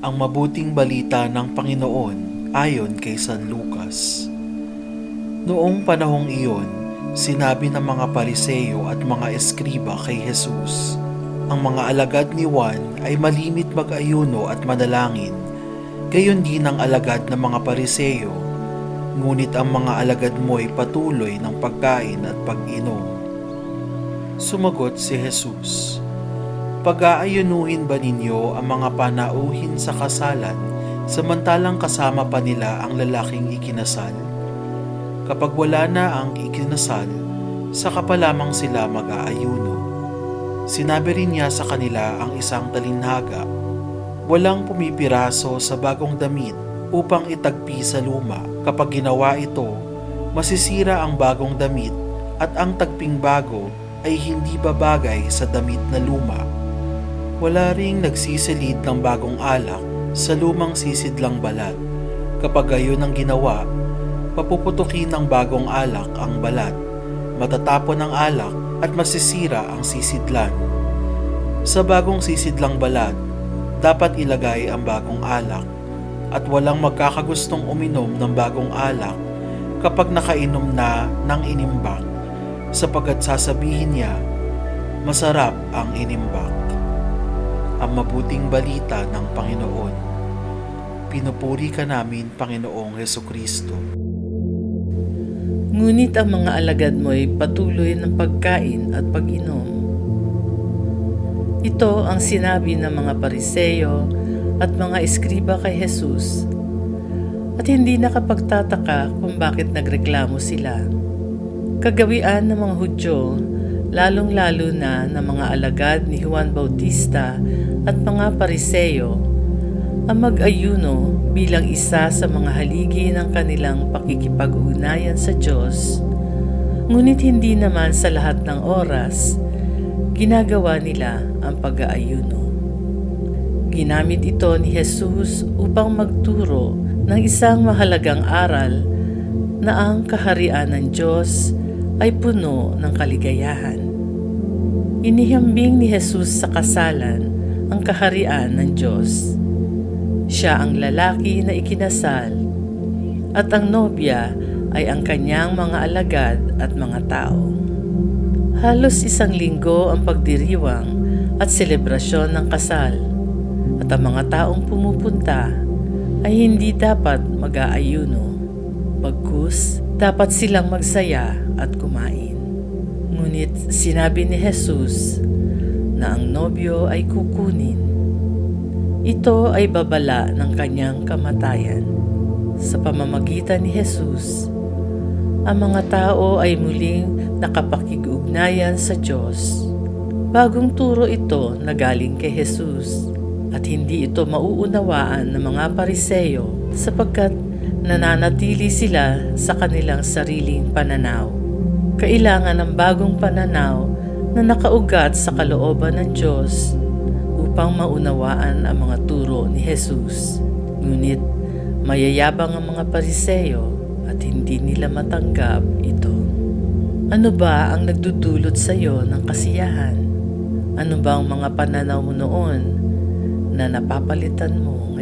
Ang mabuting balita ng Panginoon ayon kay San Lucas. Noong panahong iyon, sinabi ng mga Pariseo at mga eskriba kay Jesus, ang mga alagad ni Juan ay malimit mag-ayuno at manalangin, gayon din ang alagad ng mga Pariseo, ngunit ang mga alagad mo ay patuloy ng pagkain at pag-inom. Sumagot si Jesus, pag-aayunuhin ba ninyo ang mga panauhin sa kasalan samantalang kasama pa nila ang lalaking ikinasal? Kapag wala na ang ikinasal, saka pa lamang sila mag-aayuno. Sinabi rin niya sa kanila ang isang talinhaga, walang pumipiraso sa bagong damit upang itagpi sa luma. Kapag ginawa ito, masisira ang bagong damit at ang tagping bago ay hindi babagay sa damit na luma. Wala ring nagsisilid ng bagong alak sa lumang sisidlang balat. Kapag gayon ang ginawa, papuputukin ng bagong alak ang balat, matatapon ang alak at masisira ang sisidlan. Sa bagong sisidlang balat, dapat ilagay ang bagong alak at walang magkakagustong uminom ng bagong alak kapag nakainom na ng inimbak, sapagkat sasabihin niya, masarap ang inimbak. Ang mabuting balita ng Panginoon. Pinupuri ka namin, Panginoong Hesukristo. Ngunit ang mga alagad mo ay patuloy ng pagkain at pag-inom. Ito ang sinabi ng mga Pariseo at mga eskriba kay Jesus, at hindi nakapagtataka kung bakit nagreklamo sila. Kagawian ng mga Hudyo, lalong-lalo na ng mga alagad ni Juan Bautista at mga Pariseo, ang mag-ayuno bilang isa sa mga haligi ng kanilang pakikipag-ugnayan sa Diyos, ngunit hindi naman sa lahat ng oras ginagawa nila ang pag-aayuno. Ginamit ito ni Jesus upang magturo ng isang mahalagang aral na ang kaharian ng Diyos ay puno ng kaligayahan. Inihambing ni Jesus sa kasalan ang kaharian ng Diyos. Siya ang lalaki na ikinasal at ang nobya ay ang kanyang mga alagad at mga tao. Halos 1 linggo ang pagdiriwang at selebrasyon ng kasal at ang mga taong pumupunta ay hindi dapat mag-aayuno. Bagkus, dapat silang magsaya at kumain. Ngunit sinabi ni Jesus na ang nobyo ay kukunin. Ito ay babala ng kanyang kamatayan. Sa pamamagitan ni Jesus, ang mga tao ay muling nakapakig-ugnayan sa Diyos. Bagong turo ito na galing kay Jesus at hindi ito mauunawaan ng mga Pariseo sapagkat nananatili sila sa kanilang sariling pananaw. Kailangan ng bagong pananaw na nakaugat sa kalooban ng Diyos upang maunawaan ang mga turo ni Jesus. Ngunit mayayabang ang mga Pariseo at hindi nila matanggap ito. Ano ba ang nagdudulot sa iyo ng kasiyahan? Ano ba ang mga pananaw mo noon na napapalitan mo